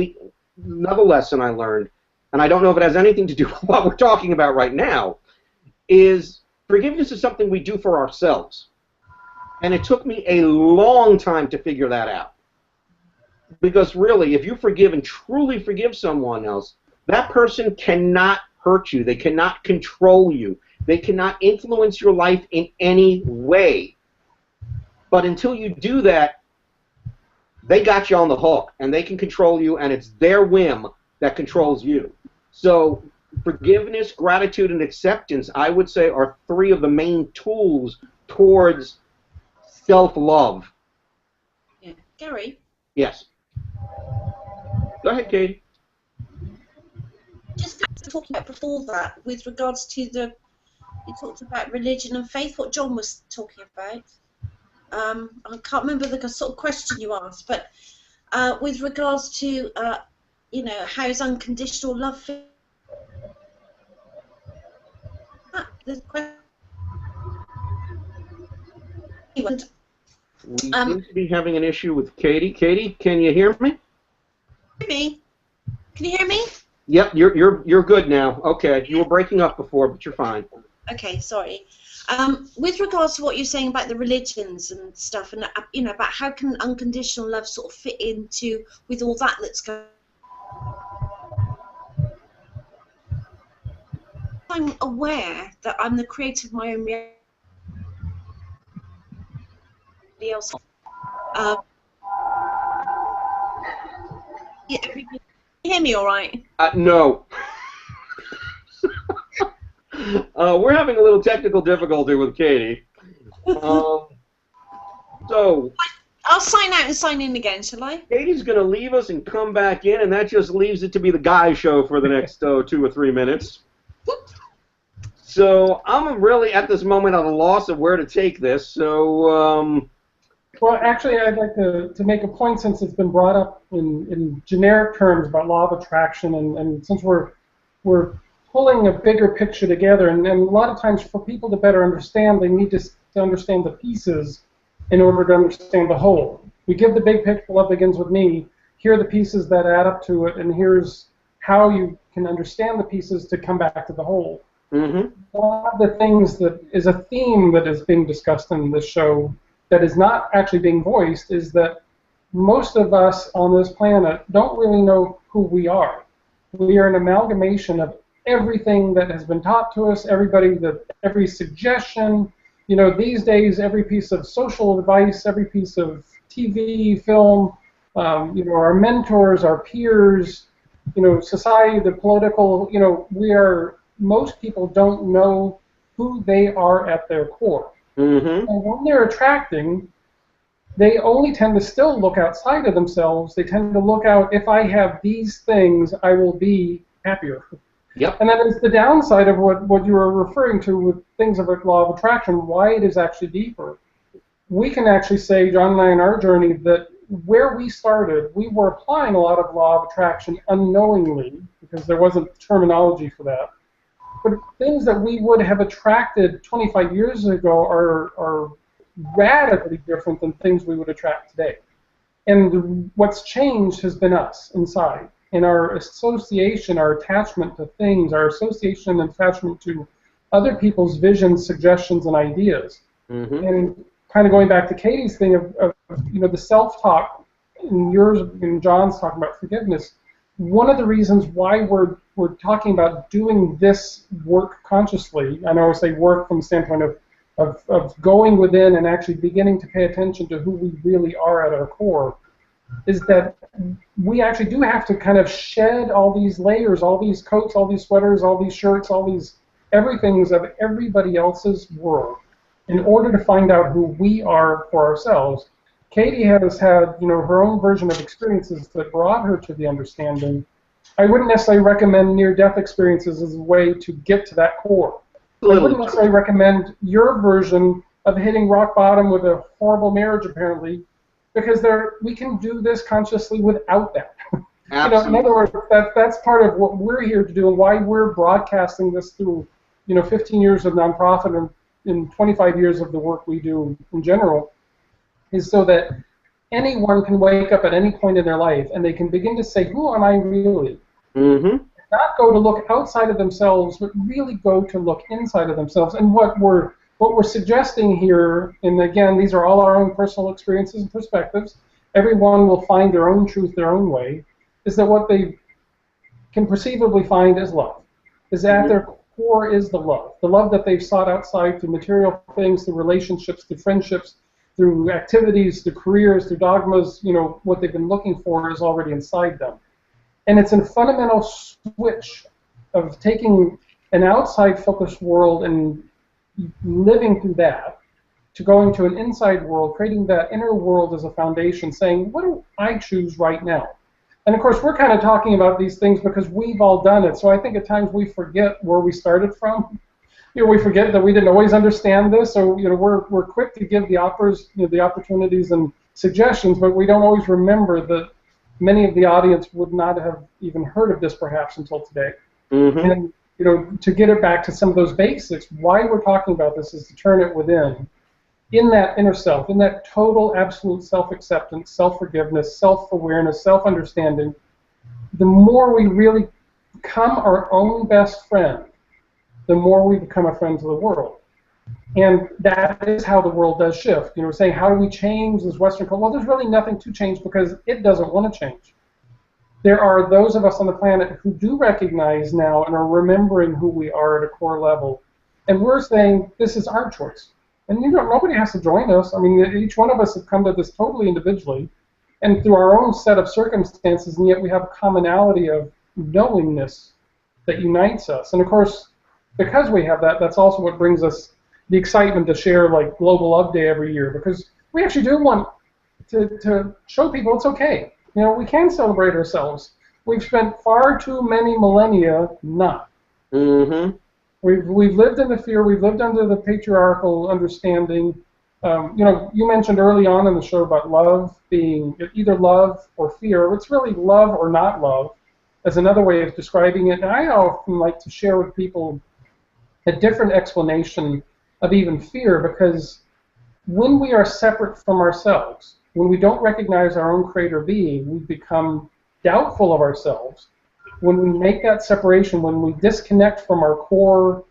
Another lesson I learned, and I don't know if it has anything to do with what we're talking about right now, is forgiveness is something we do for ourselves. And it took me a long time to figure that out. Because really, if you forgive and truly forgive someone else, that person cannot hurt you. They cannot control you. They cannot influence your life in any way. But until you do that, they got you on the hook, and they can control you, and it's their whim that controls you. So forgiveness, gratitude, and acceptance, I would say, are three of the main tools towards self-love. Yeah. Gary? Yes. Go ahead, Katie. Just talking about before that, with regards to you talked about religion and faith, what John was talking about. I can't remember the sort of question you asked, but with regards to, how's unconditional love fit? The question. We seem to be having an issue with Katie. Katie, can you hear me? Me? Can you hear me? Yep, you're good now. Okay, you were breaking up before, but you're fine. Okay, sorry. With regards to what you're saying about the religions and stuff, and about how can unconditional love sort of fit into with all that's going on, I'm aware that I'm the creator of my own reality. Else. Can you hear me all right? No. We're having a little technical difficulty with Katie. So I'll sign out and sign in again, shall I? Katie's going to leave us and come back in, and that just leaves it to be the guy show for the next 2 or 3 minutes. So I'm really at this moment at a loss of where to take this. So. Well, actually, I'd like to make a point, since it's been brought up in generic terms about law of attraction, and since we're pulling a bigger picture together, and a lot of times for people to better understand, they need to understand the pieces in order to understand the whole. We give the big picture, love begins with me, here are the pieces that add up to it, and here's how you can understand the pieces to come back to the whole. Mm-hmm. One of the things that is a theme that is being discussed in this show that is not actually being voiced is that most of us on this planet don't really know who we are. We are an amalgamation of everything that has been taught to us, every suggestion, these days every piece of social advice, every piece of TV, film, our mentors, our peers, society, the political, most people don't know who they are at their core. Mm-hmm. And when they're attracting, they only tend to still look outside of themselves. They tend to look out, if I have these things, I will be happier. Yep. And that is the downside of what you were referring to with things of law of attraction, why it is actually deeper. We can actually say, John and I in our journey, that where we started, we were applying a lot of law of attraction unknowingly, because there wasn't terminology for that. But things that we would have attracted 25 years ago are radically different than things we would attract today. And what's changed has been us inside. And our association, our attachment to things, our association and attachment to other people's visions, suggestions, and ideas. Mm-hmm. And kind of going back to Katie's thing of the self-talk, and yours and John's talking about forgiveness. One of the reasons why we're talking about doing this work consciously, I know I say work from the standpoint of going within and actually beginning to pay attention to who we really are at our core, is that we actually do have to kind of shed all these layers, all these coats, all these sweaters, all these shirts, all these everythings of everybody else's world in order to find out who we are for ourselves. Katie has had, her own version of experiences that brought her to the understanding. I wouldn't necessarily recommend near-death experiences as a way to get to that core. I wouldn't necessarily recommend your version of hitting rock bottom with a horrible marriage, apparently, because we can do this consciously without that. In other words, that's part of what we're here to do and why we're broadcasting this through, 15 years of nonprofit and 25 years of the work we do in general, is so that anyone can wake up at any point in their life and they can begin to say, who am I really? Mm-hmm. Not go to look outside of themselves, but really go to look inside of themselves. And what we're suggesting here, and again, these are all our own personal experiences and perspectives, everyone will find their own truth their own way, is that what they can perceivably find is love. Is at their core is the love that they've sought outside through material things, through relationships, through friendships, through activities, through careers, through dogmas. What they've been looking for is already inside them. And it's a fundamental switch of taking an outside focused world and living through that to going to an inside world, creating that inner world as a foundation, saying, what do I choose right now? And of course, we're kind of talking about these things because we've all done it. So I think at times we forget where we started from. We forget that we didn't always understand this. So we're quick to give the offers, the opportunities and suggestions, but we don't always remember that many of the audience would not have even heard of this perhaps until today. Mm-hmm. And to get it back to some of those basics, why we're talking about this is to turn it within, in that inner self, in that total, absolute self-acceptance, self-forgiveness, self-awareness, self-understanding. The more we really become our own best friend, the more we become a friend to the world. And that is how the world does shift. Saying, how do we change this Western culture? Well, there's really nothing to change because it doesn't want to change. There are those of us on the planet who do recognize now and are remembering who we are at a core level. And we're saying, this is our choice. And nobody has to join us. I mean, each one of us have come to this totally individually and through our own set of circumstances, and yet we have a commonality of knowingness that unites us. And of course, because we have that, that's also what brings us the excitement to share like Global Love Day every year, because we actually do want to show people it's okay. We can celebrate ourselves. We've spent far too many millennia not. Mm-hmm. We've lived in the fear. We've lived under the patriarchal understanding. You mentioned early on in the show about love being either love or fear. It's really love or not love as another way of describing it. And I often like to share with people a different explanation of even fear, because when we are separate from ourselves, when we don't recognize our own creator being, we become doubtful of ourselves. When we make that separation, when we disconnect from our core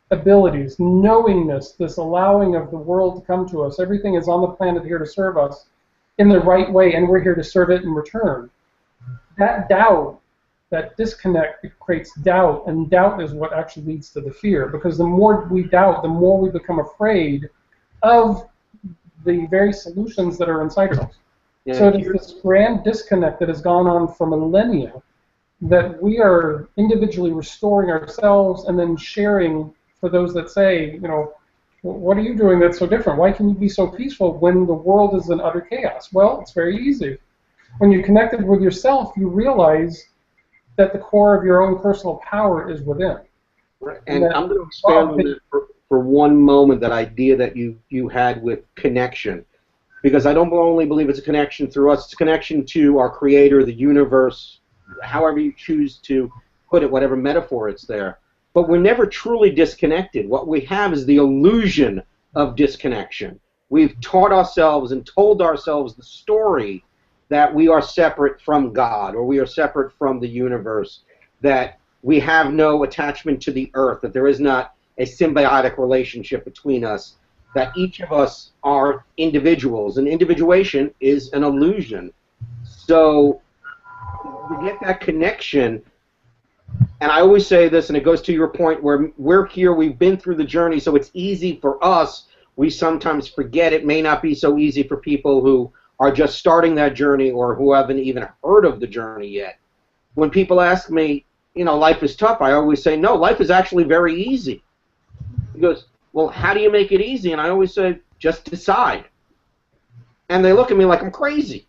abilities, knowingness, this allowing of the world to come to us, everything is on the planet here to serve us in the right way, and we're here to serve it in return. That doubt, that disconnect, creates doubt, and doubt is what actually leads to the fear, because the more we doubt, the more we become afraid of the very solutions that are inside of us. Yeah, so it is this grand disconnect that has gone on for millennia, that we are individually restoring ourselves and then sharing for those that say, What are you doing that's so different? Why can you be so peaceful when the world is in utter chaos? Well, it's very easy. When you're connected with yourself, you realize that the core of your own personal power is within. Right. And I'm going to expand on that for one moment, that idea that you had with connection. Because I don't only believe it's a connection through us, it's a connection to our Creator, the universe, however you choose to put it, whatever metaphor it's there. But we're never truly disconnected. What we have is the illusion of disconnection. We've taught ourselves and told ourselves the story that we are separate from God, or we are separate from the universe, that we have no attachment to the earth, that there is not a symbiotic relationship between us, that each of us are individuals, and individuation is an illusion. So to get that connection, and I always say this, and it goes to your point, where we're here, we've been through the journey, so it's easy for us. We sometimes forget it may not be so easy for people who are just starting that journey or who haven't even heard of the journey yet. When people ask me, life is tough, I always say, no, life is actually very easy. He goes, well, how do you make it easy? And I always say, just decide. And they look at me like I'm crazy.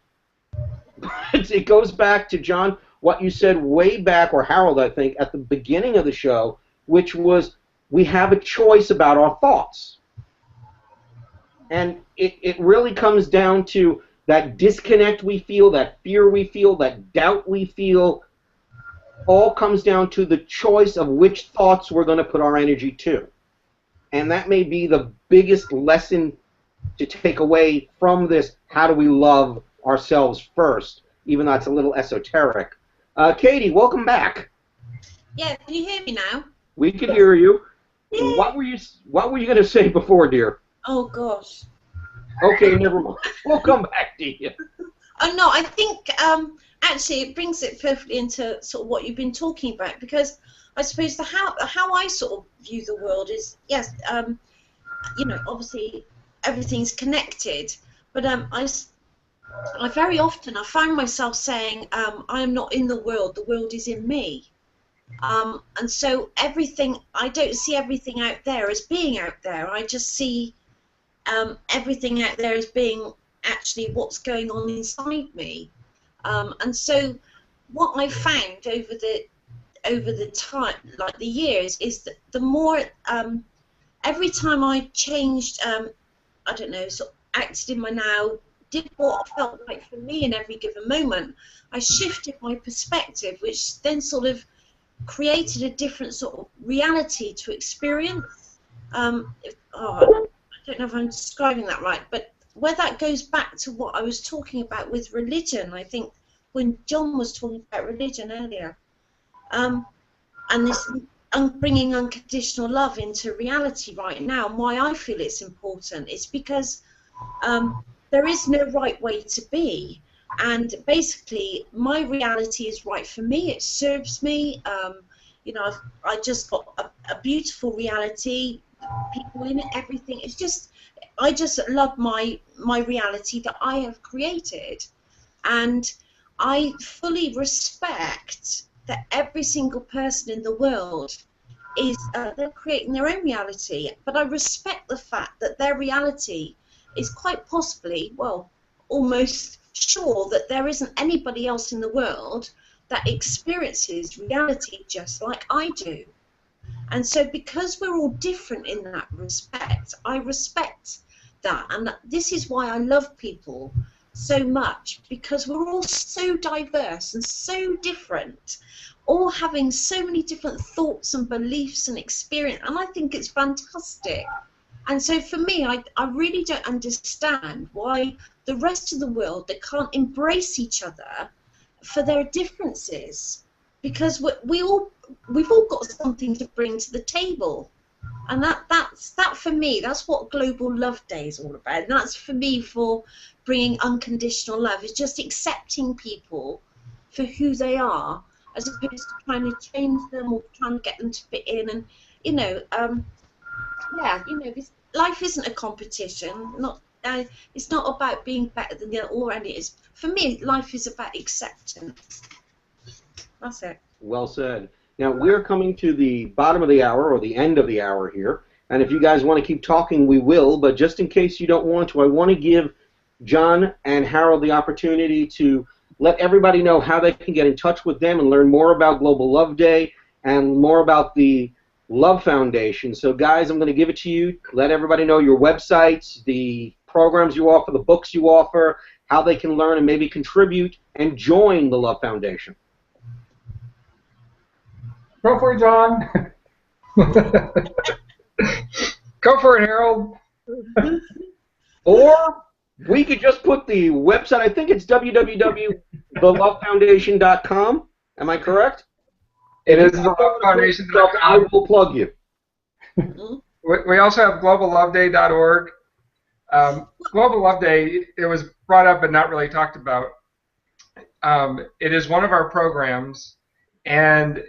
It goes back to, John, what you said way back, or Harold, I think, at the beginning of the show, which was we have a choice about our thoughts. And it really comes down to that disconnect we feel, that fear we feel, that doubt we feel, all comes down to the choice of which thoughts we're going to put our energy to. And that may be the biggest lesson to take away from this, how do we love ourselves first, even though it's a little esoteric. Katie, welcome back. Yeah, can you hear me now? We can hear you. Yeah. What were you going to say before, dear? Oh, gosh. Okay, never mind. We'll come back to you. Oh, no, I think actually it brings it perfectly into sort of what you've been talking about, because I suppose how I sort of view the world is, yes, obviously everything's connected, but I very often I find myself saying I am not in the world is in me, and so everything, I don't see everything out there as being out there. I just see everything out there as being actually what's going on inside me, and so what I found over the time, like the years, is that the more every time I changed, I don't know, sort of acted in my now, did what felt right for me in every given moment, I shifted my perspective, which then sort of created a different sort of reality to experience. I don't know if I'm describing that right, but where that goes back to what I was talking about with religion, I think when John was talking about religion earlier, and this bringing unconditional love into reality right now, and why I feel it's important is because there is no right way to be, and basically my reality is right for me. It serves me. I just got a beautiful reality, people in it, everything. It's just, I just love my reality that I have created, and I fully respect that every single person in the world is they're creating their own reality, but I respect the fact that their reality is quite possibly, well, almost sure that there isn't anybody else in the world that experiences reality just like I do. And so because we're all different in that respect, I respect that, and this is why I love people so much, because we're all so diverse and so different, all having so many different thoughts and beliefs and experience, and I think it's fantastic. And so for me, I really don't understand why the rest of the world, they can't embrace each other for their differences, because we've all got something to bring to the table. And that for me, that's what Global Love Day is all about. And that's for me, for bringing unconditional love, is just accepting people for who they are, as opposed to trying to change them or trying to get them to fit in. And this life isn't a competition. It's not about being better than the other, or any. It's, for me, life is about acceptance. That's it. Well said. Now, we're coming to the bottom of the hour, or the end of the hour here, And if you guys want to keep talking, we will. But just in case you don't want to, I want to give John and Harold the opportunity to let everybody know how they can get in touch with them and learn more about Global Love Day and more about the Love Foundation. So, guys, I'm going to give it to you. Let everybody know your websites, the programs you offer, the books you offer, how they can learn and maybe contribute and join the Love Foundation. Go for it, John. Go for it, Harold. Or we could just put the website, I think it's www.thelovefoundation.com. Am I correct? It is thelovefoundation.com. I will plug you. We also have globalloveday.org. Global Love Day, it was brought up but not really talked about. It is one of our programs, and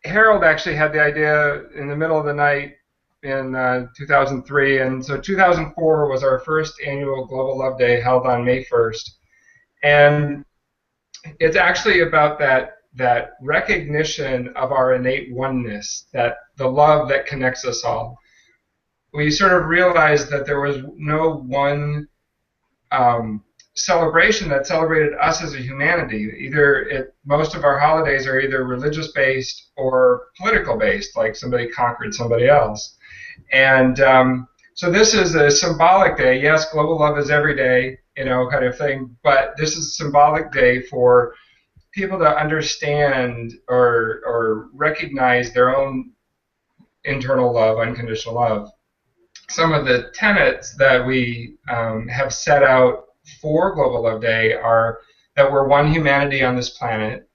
Harold actually had the idea in the middle of the night in 2003, and so 2004 was our first annual Global Love Day held on May 1st. And it's actually about that recognition of our innate oneness, that the love that connects us all. We sort of realized that there was no one celebration that celebrated us as a humanity. Most of our holidays are either religious-based or political-based, like somebody conquered somebody else. And so this is a symbolic day. Yes, global love is every day, kind of thing, but this is a symbolic day for people to understand or recognize their own internal love, unconditional love. Some of the tenets that we have set out for Global Love Day are that we're one humanity on this planet,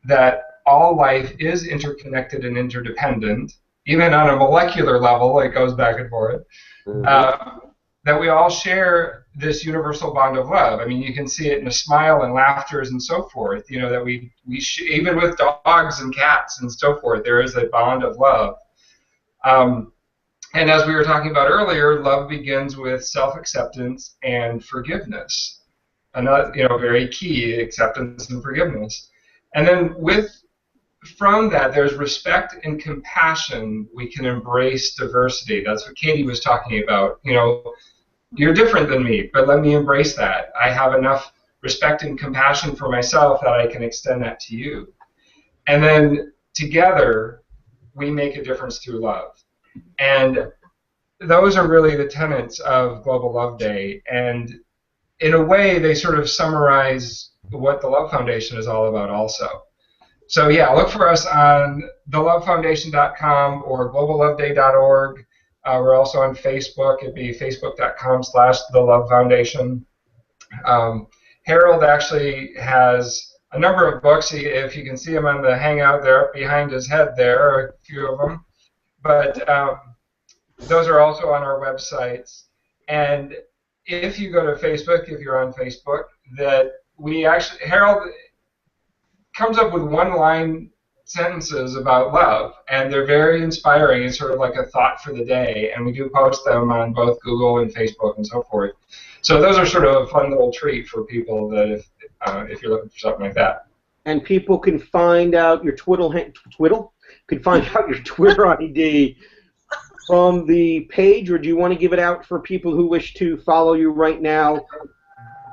that all life is interconnected and interdependent, even on a molecular level, it goes back and forth, that we all share this universal bond of love. I mean, you can see it in a smile and laughters and so forth, that we even with dogs and cats and so forth, there is a bond of love. And as we were talking about earlier, love begins with self-acceptance and forgiveness. Another, very key, acceptance and forgiveness. And then from that, there's respect and compassion. We can embrace diversity. That's what Katie was talking about. You're different than me, but let me embrace that. I have enough respect and compassion for myself that I can extend that to you. And then together, we make a difference through love. And those are really the tenets of Global Love Day. And in a way, they sort of summarize what the Love Foundation is all about also. So yeah, look for us on thelovefoundation.com or globalloveday.org. We're also on Facebook. It'd be facebook.com/thelovefoundation. Harold actually has a number of books. If you can see him on the hangout there behind his head there, a few of them. But those are also on our websites. And if you go to Facebook, if you're on Facebook, Harold comes up with one-line sentences about love, and they're very inspiring. It's sort of like a thought for the day, and we do post them on both Google and Facebook and so forth. So those are sort of a fun little treat for people that if you're looking for something like that. And people can find out your Twitter ID from the page, or do you want to give it out for people who wish to follow you right now?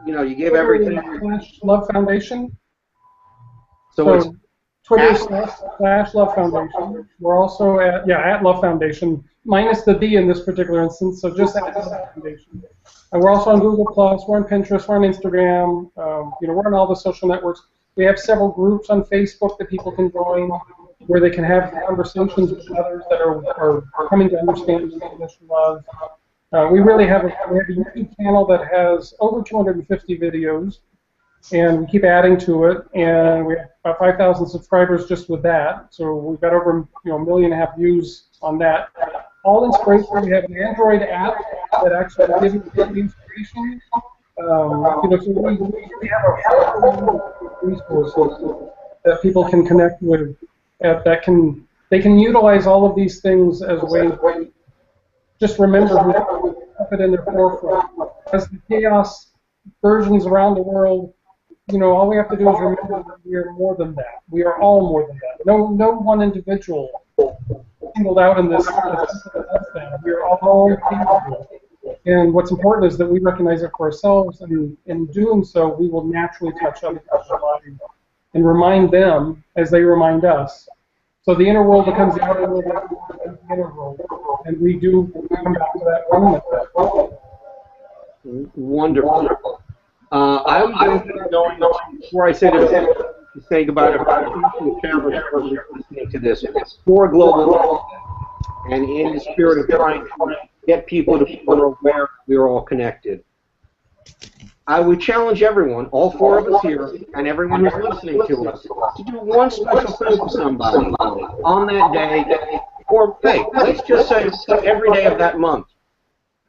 You give everything. Love Foundation. So it's Twitter / Love Foundation. We're also at Love Foundation, minus the D in this particular instance, so just at Love Foundation. And we're also on Google+, we're on Pinterest, we're on Instagram, we're on all the social networks. We have several groups on Facebook that people can join where they can have conversations with others that are coming to understand unconditional love. We have a YouTube channel that has over 250 videos, and we keep adding to it, and we have about 5,000 subscribers just with that. So we've got over 1.5 million views on that. All inspiration. We have an Android app that actually gives you inspiration. So we have a resources that people can connect with. They can utilize all of these things as a way to just remember who put it in their forefront. As the chaos versions around the world, all we have to do is remember that we are more than that. We are all more than that. No one individual singled out in this. We're all capable. And what's important is that we recognize it for ourselves, and in doing so, we will naturally touch other people's lives and remind them as they remind us. So the inner world becomes the outer world, the inner world, and we do come back to that oneness. Wonderful. I'm going to go before I say to say goodbye to challenge listening to this for global and in the spirit of trying to get people to feel aware we're all connected. I would challenge everyone, all four of us here, and everyone who's listening to us, to do one special thing for somebody on that day, or hey, let's just say every day of that month.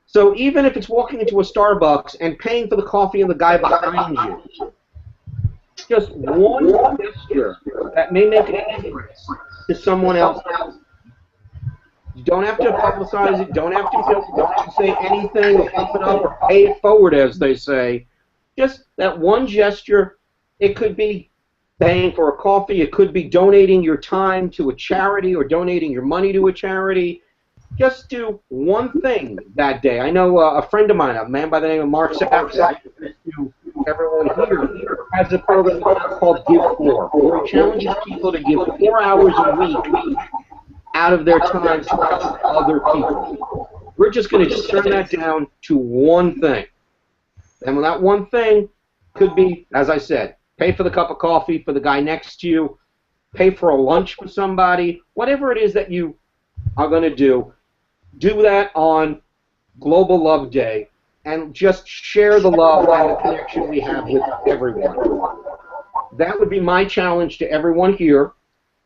So even if it's walking into a Starbucks and paying for the coffee of the guy behind you, just one gesture that may make a difference to someone else. You don't have to publicize it, don't have to say anything or pump it up or pay it forward, as they say. Just that one gesture. It could be paying for a coffee, it could be donating your time to a charity or donating your money to a charity. Just do one thing that day. I know a friend of mine, a man by the name of Mark Saxon, everyone here, has a program called Give 4, where he challenges people to give 4 hours a week out of their time to other people. We're just going to turn that down to one thing. And that one thing could be, as I said, pay for the cup of coffee for the guy next to you, pay for a lunch for somebody, whatever it is that you are going to do that on Global Love Day, and just share the love and the connection we have with everyone. That would be my challenge to everyone here.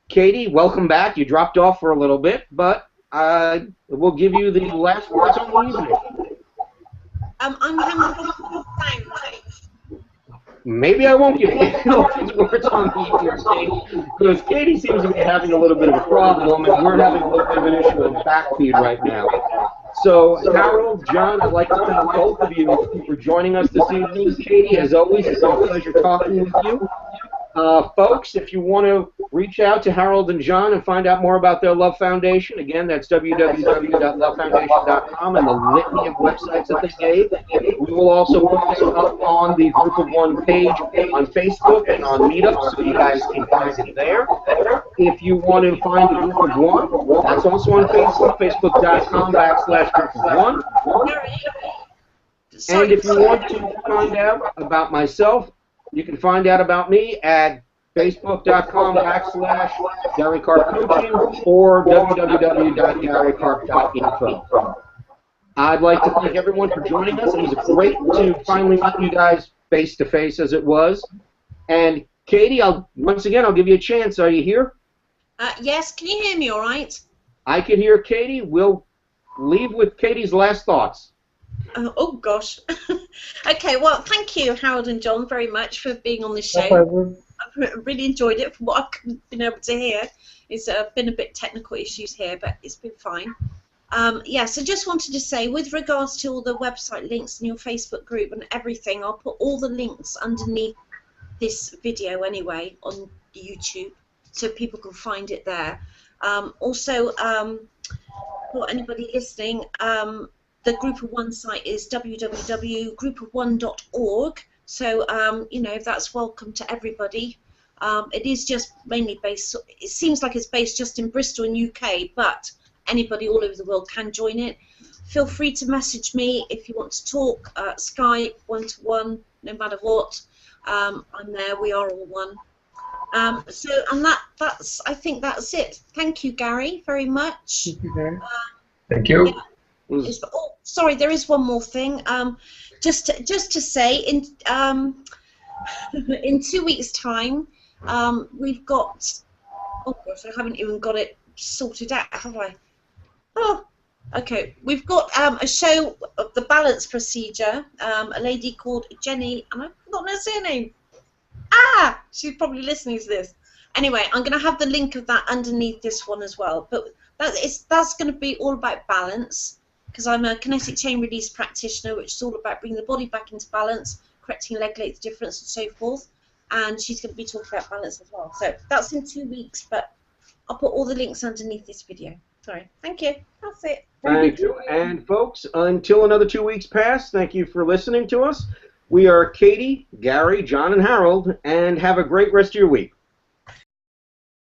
Katie, welcome back. You dropped off for a little bit, but we'll give you the last words on the evening. I'm having a time. Maybe I won't give you the last words on the evening, because Katie seems to be having a little bit of a problem, and we're having a little bit of an issue with back feed right now. So, Harold, John, I'd like to thank both of you for joining us this evening. Katie, as always, it's been a pleasure talking with you. Folks, if you want to reach out to Harold and John and find out more about their Love Foundation, again, that's www.lovefoundation.com and the litany of websites that they gave. We will also put this up on the Group of One page on Facebook and on Meetup, so you guys can find it there. If you want to find the Group of One, that's also on Facebook, facebook.com/Group of One. And if you want to find out about myself, you can find out about me at facebook.com/GaryCarpCoaching or www.GaryCarp.info. I'd like to thank everyone for joining us. It was great to finally meet you guys face-to-face as it was. And Katie, once again, I'll give you a chance. Are you here? Yes, can you hear me all right? I can hear Katie. We'll leave with Katie's last thoughts. Oh gosh. Okay, well, thank you, Harold and John, very much for being on the show. I've really enjoyed it. From what I've been able to hear, it's been a bit technical issues here, but it's been fine. So just wanted to say, with regards to all the website links in your Facebook group and everything, I'll put all the links underneath this video anyway on YouTube, so people can find it there. Also, for anybody listening, the Group of One site is www.groupof1.org. So, that's welcome to everybody. It is just mainly based, it seems like it's based just in Bristol in UK, but anybody all over the world can join it. Feel free to message me if you want to talk, Skype, one-to-one, no matter what. I'm there, we are all one. I think that's it. Thank you, Gary, very much. Thank you, Gary. Thank you. Yeah. Oh, sorry, there is one more thing. Just to say, in 2 weeks' time, we've got. Oh gosh, I haven't even got it sorted out, have I? Oh, okay. We've got a show of the balance procedure. A lady called Jenny, and I've forgotten her surname. She's probably listening to this. Anyway, I'm going to have the link of that underneath this one as well. But that's going to be all about balance, because I'm a kinetic chain release practitioner, which is all about bringing the body back into balance, correcting leg length difference, and so forth. And she's going to be talking about balance as well. So that's in 2 weeks, but I'll put all the links underneath this video. Sorry. Thank you. That's it. Thank you. And folks, until another 2 weeks pass, thank you for listening to us. We are Katie, Gary, John, and Harold, and have a great rest of your week.